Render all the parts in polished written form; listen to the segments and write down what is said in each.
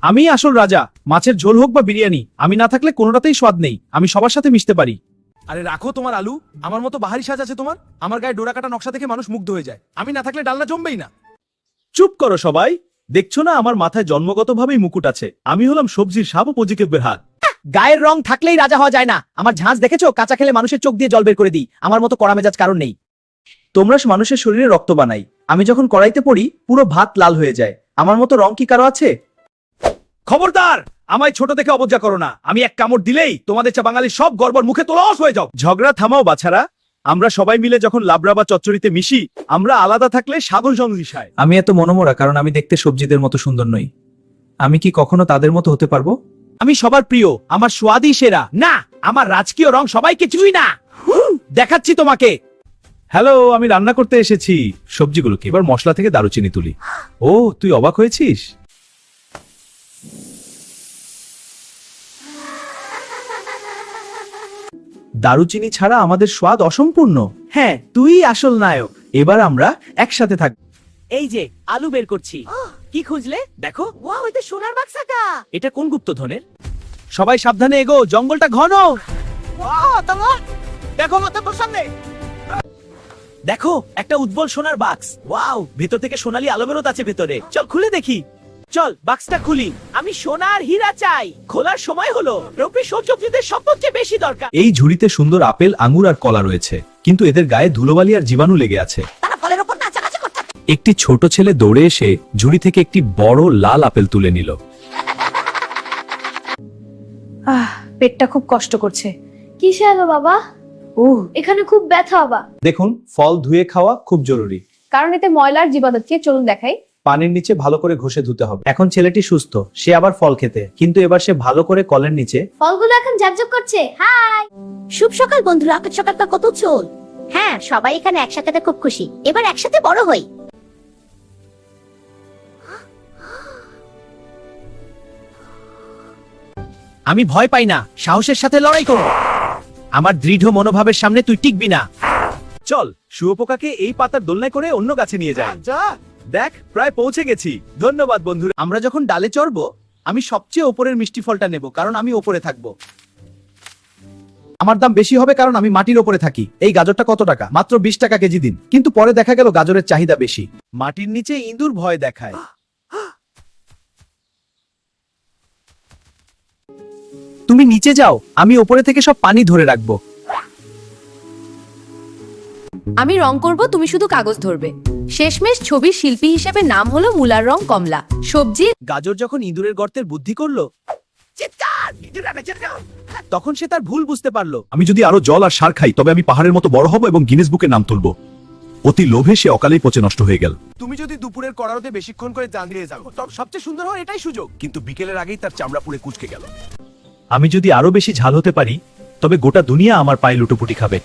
আমি আসল রাজা। মাছের ঝোল হোক বা বিরিয়ানি, আমি না থাকলে কোনোটাতেই স্বাদ নেই। আমি সবার সাথে মিশতে পারি। আরে রাখো তোমার আলু, আমার মতো বাহারি সাজ আছে তোমার? আমার গায়ে ডোরা কাটা নকশা দেখে মানুষ মুগ্ধ হয়ে যায়। আমি না থাকলে ডালনা জমবেই না। চুপ করো সবাই। দেখছো না আমার মাথায় জন্মগতভাবেই মুকুট আছে। আমি হলাম সবজির সাপ ও পজিকেব্যের হাত। গায়ের রং থাকলেই রাজা হওয়া যায় না। আমার ঝাঁজ দেখেছো? কাঁচা খেলে মানুষের চোখ দিয়ে জল বের করে দিই। আমার মতো কড়া মেজাজ কারণ নেই। তোমরা মানুষের শরীরে রক্ত বানাই, আমি যখন কড়াইতে পড়ি পুরো ভাত লাল হয়ে যায়। আমার মতো রং কি কারো আছে? খবরদার, আমায় ছোট দেখে অবজ্ঞা করো না। আমি এক কামড় দিলেই তোমাদের চা বাঙালির সব গর্বর মুখে তোলস হয়ে যাও। ঝগড়া থামাও বাছারা। আমরা সবাই মিলে যখন লাবড়া বা চচ্চড়িতে মিশি, আমরা আলাদা থাকলে সাধন সংমিশায়। আমি এত মনোমরা কারণ আমি দেখতে সবজিদের মতো সুন্দর নই। আমি কি কখনো তাদের মতো হতে পারবো? আমি সবার প্রিয়, আমার স্বাদই সেরা। না, আমার রাজকীয় রং সবাইকে চুই না। দেখাচ্ছি তোমাকে। হ্যালো, আমি রান্না করতে এসেছি। সবজিগুলোকে এবার মশলা থেকে দারুচিনি তুলি। ও, তুই অবাক হয়েছিস? দারুচিনি ছাড়া আমাদের স্বাদ অসম্পূর্ণ। হ্যাঁ, তুই আসল নায়ক। এবার আমরা একসাথে থাকব। এই যে আলু বের করছি। কি খুঁজলে? দেখো, ওয়াও, এটা সোনার বাক্সাটা। এটা কোন গুপ্তধনের? সবাই সাবধানে এগো, জঙ্গলটা ঘন। দেখো তোর সামনে। দেখো, একটা উজ্জ্বল সোনার বাক্স। ওয়াও, ভেতর থেকে সোনালী আলো বেরোত আছে ভেতরে। চল খুলে দেখি। চল বাক্সটা খুলি। আমি সোনার হীরা চাই। খোলার সময় হলো। রূপী সবজিদের সবচেয়ে বেশি দরকার। এই ঝুড়িতে সুন্দর আপেল, আঙ্গুর আর কলা রয়েছে, কিন্তু এদের গায়ে ধুলোবালি আর জীবাণু লেগে আছে। তারা ফলের উপর নাচানাচি করতে। একটি ছোট ছেলে দৌড়ে এসে ঝুড়ি থেকে একটি বড় লাল আপেল তুলে নিল। পেটটা খুব কষ্ট করছে। কিসে এলো বাবা? এখানে খুব ব্যথা বাবা। দেখুন, ফল ধুয়ে খাওয়া খুব জরুরি, কারণ এতে ময়লার জীবাণু থাকে। চলুন দেখাই। পানির নিচে ভালো করে ঘষে ধুতে হবে। এখন ছেলেটি সুস্থ, সে আবার ফল খেতে, কিন্তু এবার সে ভালো করে কলের নিচে। ফলগুলো এখন ঝাপঝাপ করছে। হাই, শুভ সকাল বন্ধুরা। আকাশ সকালটা কত চল। হ্যাঁ, সবাই এখানে একসাথে খুব খুশি। এবার একসাথে বড় হই। আমি ভয় পাই না, সাহসের সাথে লড়াই করব। আমার দৃঢ় মনোভাবের সামনে তুই টিকবি না। চল শুয়োপোকাকে এই পাতার দোলনায় করে অন্য গাছে নিয়ে যাই। দেখ, প্রায় পৌঁছে গেছি। ধন্যবাদ বন্ধুরা। আমরা যখন ডালে চড়বো, আমি সবচেয়ে ওপরের মিষ্টি ফলটা নেব, কারণ আমি ওপরে থাকবো। আমার দাম বেশি হবে কারণ আমি মাটির ওপরে থাকি। এই গাজরটা কত টাকা? মাত্র 20 টাকা কেজি দিন। কিন্তু পরে দেখা গেল গাজরের চাহিদা বেশি। মাটির নিচে ইঁদুর ভয় দেখায়। তুমি নিচে যাও, আমি ওপরে থেকে সব পানি ধরে রাখবো। আমি রং করব, তুমি শুধু কাগজ ধরবে। শেষমেশ ছবির শিল্পী হিসেবে নাম হলো মুলার রং কমলা। সবজি। গাজর যখন ইঁদুরের গর্তের বুদ্ধি করলো, তখন সে তার ভুল বুঝতে পারলো। আমি যদি আরো জল আর সার খাই, তবে আমি পাহাড়ের মতো বড় হব এবং গিনেস বুকে নাম তুলবো। অতি লোভে সে অকালেই পচে নষ্ট হয়ে গেল। তুমি যদি দুপুরের কড়ারোতে বেশিক্ষণ করে জাল দিয়ে যাও, সবচেয়ে সুন্দর হওয়ার এটাই সুযোগ। কিন্তু বিকেলের আগেই তার চামড়া পুড়ে কুঁচকে গেল। আমি যদি আরো বেশি ঝাল হতে পারি, তবে গোটা দুনিয়া আমার পায়ে লুটোপুটি খাবে।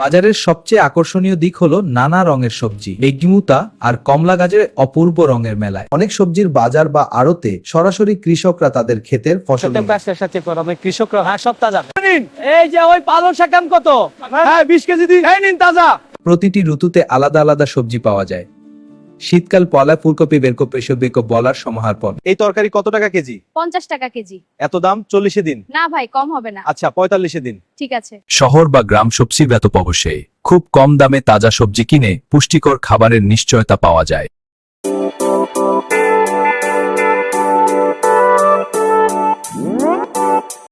বাজারের সবচেয়ে আকর্ষণীয় দিক হলো নানা রঙের সবজি, বেগিমুতা আর কমলা গাছের অপূর্ব রঙের মেলায়। অনেক সবজির বাজার বা আড়তে সরাসরি কৃষকরা তাদের ক্ষেতের ফসল কৃষকরা। হ্যাঁ, সব তাজা। এই যে ওই পালং শাক দাম কত? হ্যাঁ, 20 কেজি দিন। এই নিন তাজা। প্রতিটি ঋতুতে আলাদা আলাদা সবজি পাওয়া যায়। শীতকাল পলা, ফুলকপি, বেলকপি, বেকো বলার সমাহার পদ। এই তরকারি কত টাকা কেজি? 50 টাকা কেজি। এত দাম? 40-এ দিন। না ভাই, কম হবে না। আচ্ছা, 45-এ দিন। ঠিক আছে। শহর বা গ্রাম সবজির ব্যাপক অবশ্যই খুব কম দামে তাজা সবজি কিনে পুষ্টিকর খাবারের নিশ্চয়তা পাওয়া যায়।